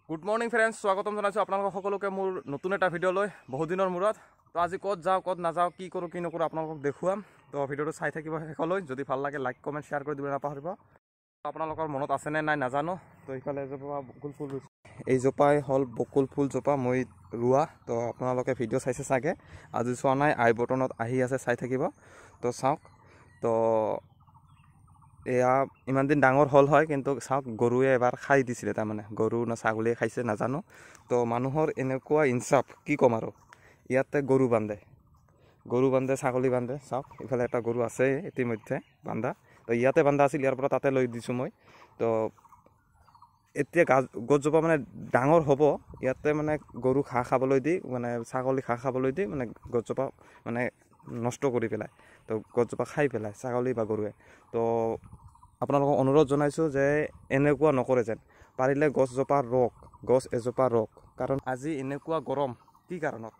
Good morning friends, স্বাগতম জনাইছোঁ আপোনালোকক সকলোকে মোৰ নতুন এটা ভিডিঅ'লৈ বহুত দিনৰ মূৰত। তো আজি ক'ত যাওঁ ক'ত নাযাওঁ কি কৰোঁ কি নকৰোঁ আপোনালোকক দেখুৱাম। তো ভিডিঅ'টো চাই থাকিব শেষলৈ। যদি ভাল লাগে লাইক কমেণ্ট শ্বেয়াৰ কৰি দিবলৈ নাপাহৰিব। আপোনালোকৰ মনত আছেনে নাই নাজানো। তো এইফালে এজোপা বকুল ফুল ৰুইছোঁ। এইজোপাই হ'ল বকুল ফুলজোপা মই ৰোৱা। তো আপোনালোকে ভিডিঅ' চাইছে চাগে, আজি চোৱা নাই আই বটনত আহি আছে, চাই থাকিব। তো চাওক, তো এয়া ইমান দিন ডাঙৰ হ'ল হয়, কিন্তু চাওক গৰুৱে এবাৰ খাই দিছিলে, তাৰমানে গৰু না ছাগলীয়ে খাইছে নাজানো। তো মানুহৰ এনেকুৱা ইনচাফ কি ক'ম আৰু। ইয়াতে গৰু বান্ধে ছাগলী বান্ধে। চাওক ইফালে এটা গৰু আছে ইতিমধ্যে বান্ধা। তো ইয়াতে বান্ধা আছিল, ইয়াৰ পৰা তাতে লৈ দিছোঁ মই। তো এতিয়া গছজোপা মানে ডাঙৰ হ'ব, ইয়াতে মানে গৰু ঘাঁহ খাবলৈ দি, মানে ছাগলী ঘাঁহ খাবলৈ দি মানে গছজোপা মানে নষ্ট কৰি পেলায়। তো গছজোপা খাই পেলায় ছাগলী বা গৰুৱে। তো আপোনালোকক অনুৰোধ জনাইছোঁ যে এনেকুৱা নকৰে যেন। পাৰিলে গছ এজোপা ৰোওক। কাৰণ আজি এনেকুৱা গৰম কি কাৰণত?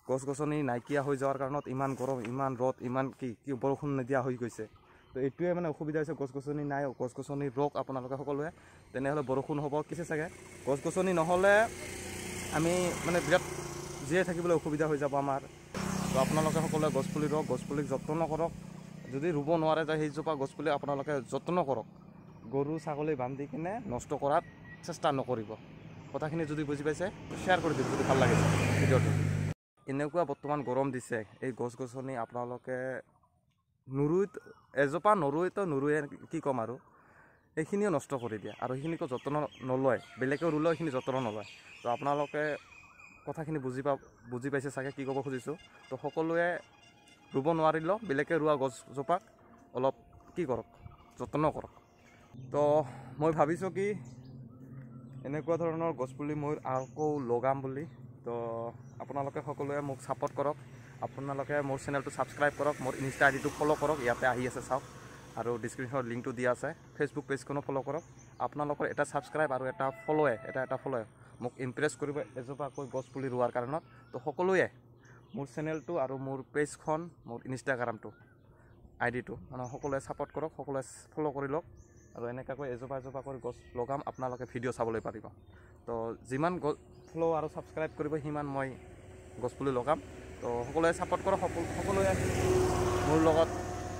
গছ গছনি নাইকিয়া হৈ যোৱাৰ কাৰণত ইমান গৰম, ইমান ৰ'দ, ইমান কি বৰষুণ নিদিয়া হৈ গৈছে। তো এইটোৱে মানে অসুবিধা হৈছে। গছ গছনি নাই, গছ গছনি ৰোওক আপোনালোকে সকলোৱে, তেনেহ'লে বৰষুণ হ'ব কিছে চাগে। গছ গছনি নহ'লে আমি মানে বিৰাট জীয়াই থাকিবলৈ অসুবিধা হৈ যাব আমাৰ। তো আপোনালোকে সকলোৱে গছপুলি ৰোওক, গছপুলিক যত্ন কৰক। যদি ৰুব নোৱাৰে যায় সেইজোপা গছপুলি আপোনালোকে যত্ন কৰক। গৰু ছাগলী বান্ধি কিনে নষ্ট কৰাত চেষ্টা নকৰিব। কথাখিনি যদি বুজি পাইছে শ্বেয়াৰ কৰি দিব যদি ভাল লাগিছে ভিডিঅ'টো। এনেকুৱা বৰ্তমান গৰম দিছে, এই গছ গছনি আপোনালোকে এজোপা নৰুৱে কি ক'ম আৰু, সেইখিনিও নষ্ট কৰি দিয়ে। আৰু সেইখিনিকো যত্ন নলয়, বেলেগেও ৰুলেও সেইখিনি যত্ন নলয়। তো আপোনালোকে কথাখিনি বুজি পাইছে চাগে কি ক'ব খুজিছোঁ। তো সকলোৱে ৰুব নোৱাৰিলেও বেলেগে ৰোৱা গছজোপাক অলপ কি কৰক, যত্ন কৰক। তো মই ভাবিছোঁ কি এনেকুৱা ধৰণৰ গছপুলি মই আকৌ লগাম বুলি। তো আপোনালোকে সকলোৱে মোক ছাপোৰ্ট কৰক। আপোনালোকে মোৰ চেনেলটো ছাবস্ক্ৰাইব কৰক, মোৰ ইনষ্টা আইডিটো ফ'ল' কৰক, ইয়াতে আহি আছে চাওক। আৰু ডিছক্ৰিপশ্যনত লিংকটো দিয়া আছে। ফেচবুক পেজখনো ফ'ল' কৰক। আপোনালোকৰ এটা ছাবস্ক্ৰাইব আৰু এটা ফ'ল'ৱে মোক ইমপ্ৰেছ কৰিব এজোপাকৈ গছপুলি ৰোৱাৰ কাৰণত। তো সকলোৱে মোৰ চেনেলটো আৰু মোৰ পেজখন, মোৰ ইনষ্টাগ্ৰামটো আইডিটো মানে সকলোৱে ছাপোৰ্ট কৰক, সকলোৱে ফ'ল' কৰি লওক। আৰু এনেকুৱাকৈ এজোপা কৰি গছ লগাম, আপোনালোকে ভিডিঅ' চাবলৈ পাৰিব। তো যিমান ফ'ল' আৰু ছাবস্ক্ৰাইব কৰিব সিমান মই গছপুলি লগাম। তো সকলোৱে ছাপোৰ্ট কৰক, সকলোৱে মোৰ লগত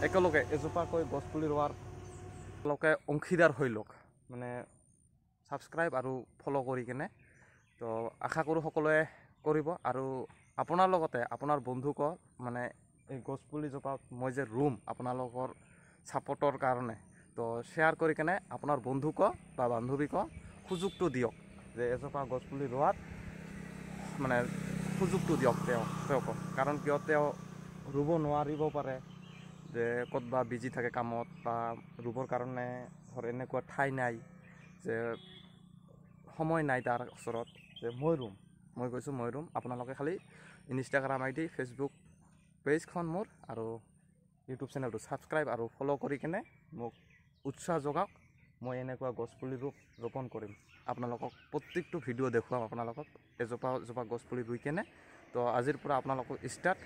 একেলগে এজোপাকৈ গছপুলি ৰোৱাৰ লোকে অংশীদাৰ হৈ লওক, মানে ছাবস্ক্ৰাইব আৰু ফ'ল' কৰি কিনে। তো আশা কৰোঁ সকলোৱে কৰিব। আৰু আপোনাৰ লগতে আপোনাৰ বন্ধুকো মানে এই গছপুলিজোপা মই যে ৰুম আপোনালোকৰ ছাপোৰ্টৰ কাৰণে, তো শ্বেয়াৰ কৰি কেনে আপোনাৰ বন্ধুকো বা বান্ধৱীকো সুযোগটো দিয়ক যে এজোপা গছপুলি ৰোৱাত মানে সুযোগটো দিয়ক তেওঁকো। কাৰণ কিয় তেওঁ ৰুব নোৱাৰিব পাৰে, যে ক'তবা বিজি থাকে কামত, বা ৰুবৰ কাৰণে ধৰ এনেকুৱা ঠাই নাই, যে সময় নাই তাৰ ওচৰত যে মই ৰুম। আপোনালোকে খালি ইনষ্টাগ্ৰাম আইডি, ফেচবুক পেজখন মোৰ আৰু ইউটিউব চেনেলটো ছাবস্ক্ৰাইব আৰু ফ'ল' কৰি কিনে মোক উৎসাহ যোগাওক। মই এনেকুৱা গছপুলি ৰোপণ কৰিম, আপোনালোকক প্ৰত্যেকটো ভিডিঅ' দেখুৱাম আপোনালোকক এজোপা গছপুলি ৰুই কেনে। তো আজিৰ পৰা আপোনালোকক ষ্টাৰ্ট।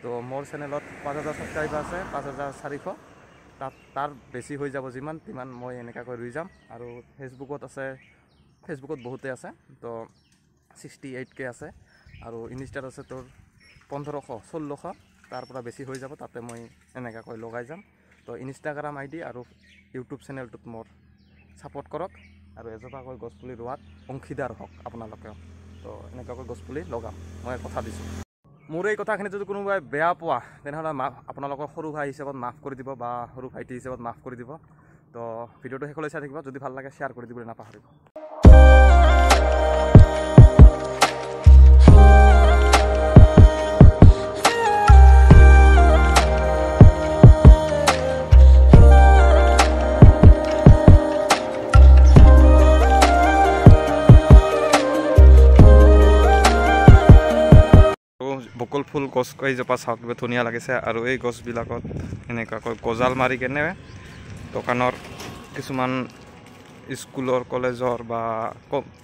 তো মোৰ চেনেলত 5000 ছাবস্ক্ৰাইবাৰ আছে, 5400। তাৰ বেছি হৈ যাব, যিমান মই এনেকুৱাকৈ ৰুই যাম। আৰু ফেচবুকত আছে, ফেচবুকত বহুতেই আছে, তো 68K আছে। আৰু ইনষ্টাত আছে তোৰ 1500 1600, তাৰ পৰা বেছি হৈ যাব, তাতে মই এনেকুৱাকৈ লগাই যাম। তো ইনষ্টাগ্ৰাম আইডি আৰু ইউটিউব চেনেলটোত মোৰ ছাপোৰ্ট কৰক। আৰু এজোপাকৈ গছপুলি ৰোৱাত অংশীদাৰ হওক আপোনালোকেও। তো এনেকুৱাকৈ গছপুলি লগাম, মই কথা দিছোঁ। মোৰ এই কথাখিনি যদি কোনোবাই বেয়া পোৱা তেনেহ'লে আপোনালোকৰ সৰু ভাই হিচাপত মাফ কৰি দিব, বা সৰু ভাইটি হিচাপত মাফ কৰি দিব। তো ভিডিঅ'টো শেষলৈ চাই থাকিব, যদি ভাল লাগে শ্বেয়াৰ কৰি দিবলৈ নাপাহৰিব। বকুল ফুল গছ কেইজোপা চাওক, কিবা ধুনীয়া লাগিছে। আৰু এই গছবিলাকত এনেকুৱাকৈ গজাল মাৰি কেনে দোকানৰ কিছুমান স্কুলৰ, কলেজৰ বা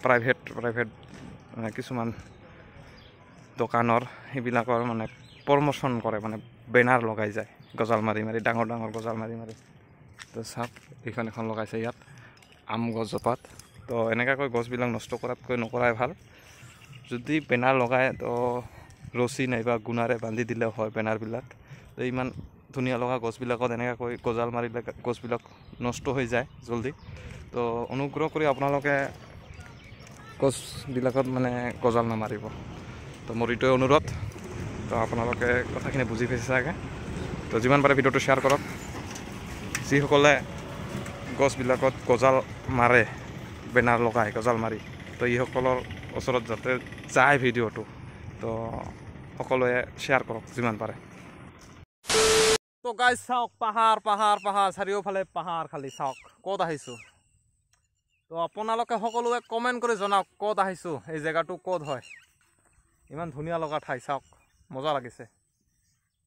প্ৰাইভেট কিছুমান দোকানৰ সেইবিলাকৰ মানে প্ৰমোশ্যন কৰে, মানে বেনাৰ লগাই যায় গজাল মাৰি ডাঙৰ গজাল মাৰি। তো চাওক এইখন এখন লগাইছে ইয়াত আম গছজোপাত। তো এনেকুৱাকৈ গছবিলাক নষ্ট কৰাতকৈ নকৰাই ভাল যদি বেনাৰ লগায় তো ৰছী নাইবা গুণাৰে বান্ধি দিলে হয় বেনাৰবিলাক তো ইমান ধুনীয়া লগা গছবিলাকত এনেকুৱাকৈ গজাল মাৰিলে গছবিলাক নষ্ট হৈ যায় জলদি তো অনুগ্ৰহ কৰি আপোনালোকে গছবিলাকত মানে গজাল নামাৰিব তো মোৰ এইটোৱে অনুৰোধ তো আপোনালোকে কথাখিনি বুজি পাইছে চাগে তো যিমান পাৰে ভিডিঅ'টো শ্বেয়াৰ কৰক যিসকলে গছবিলাকত গজাল মাৰে বেনাৰ লগাই গজাল মাৰি তো এইসকলৰ ওচৰত যাতে যায় ভিডিঅ'টো তো সকলোৱে শ্বেয়াৰ কৰক যিমান পাৰে তো গাইজ চাওক পাহাৰ পাহাৰ পাহাৰ চাৰিওফালে পাহাৰ খালি চাওক ক'ত আহিছোঁ তো আপোনালোকে সকলোৱে কমেণ্ট কৰি জনাওক ক'ত আহিছোঁ এই জেগাটো ক'ত হয় ইমান ধুনীয়া লগা ঠাই চাওক মজা লাগিছে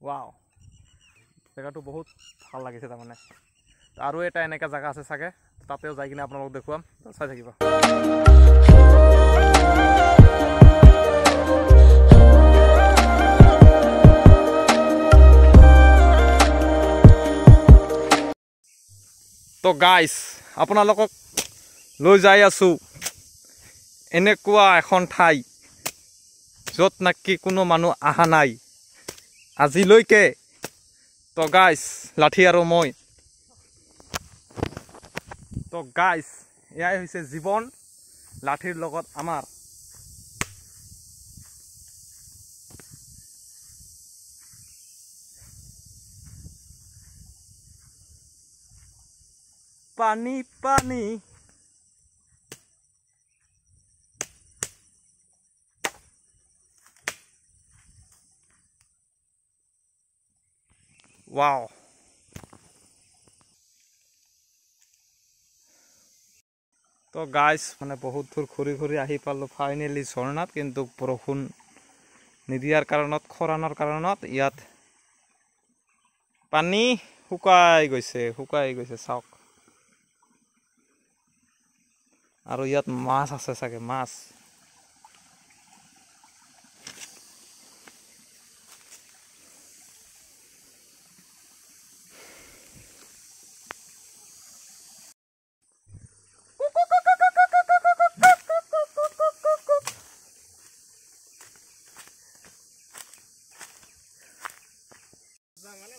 ৱাও জেগাটো বহুত ভাল লাগিছে তাৰমানে আৰু এটা এনেকা জেগা আছে চাগে তাতেও যাই কিনে আপোনালোকক দেখুৱাম চাই থাকিব তো গাইজ আপোনালোকক লৈ যাই আছোঁ এনেকুৱা এখন ঠাই য'ত নাকি কোনো মানুহ অহা নাই আজিলৈকে তো গাইজ লাঠি আৰু মই তো গাইজ এয়াই হৈছে জীৱন লাঠিৰ লগত আমাৰ পানী পানী ৱাও তো গাইজ মানে বহুত দূৰ ঘূৰি ঘূৰি আহি পালোঁ ফাইনেলি ঝৰ্ণাত কিন্তু বৰষুণ নিদিয়াৰ কাৰণত খৰানৰ কাৰণত ইয়াত পানী শুকাই গৈছে চাওক আৰু ইয়াত মাছ আছে চাগে মাছ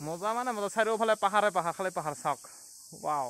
মজা মানে মজা চাৰিওফালে পাহাৰে পাহাৰ খালি পাহাৰ চাওক ৱাও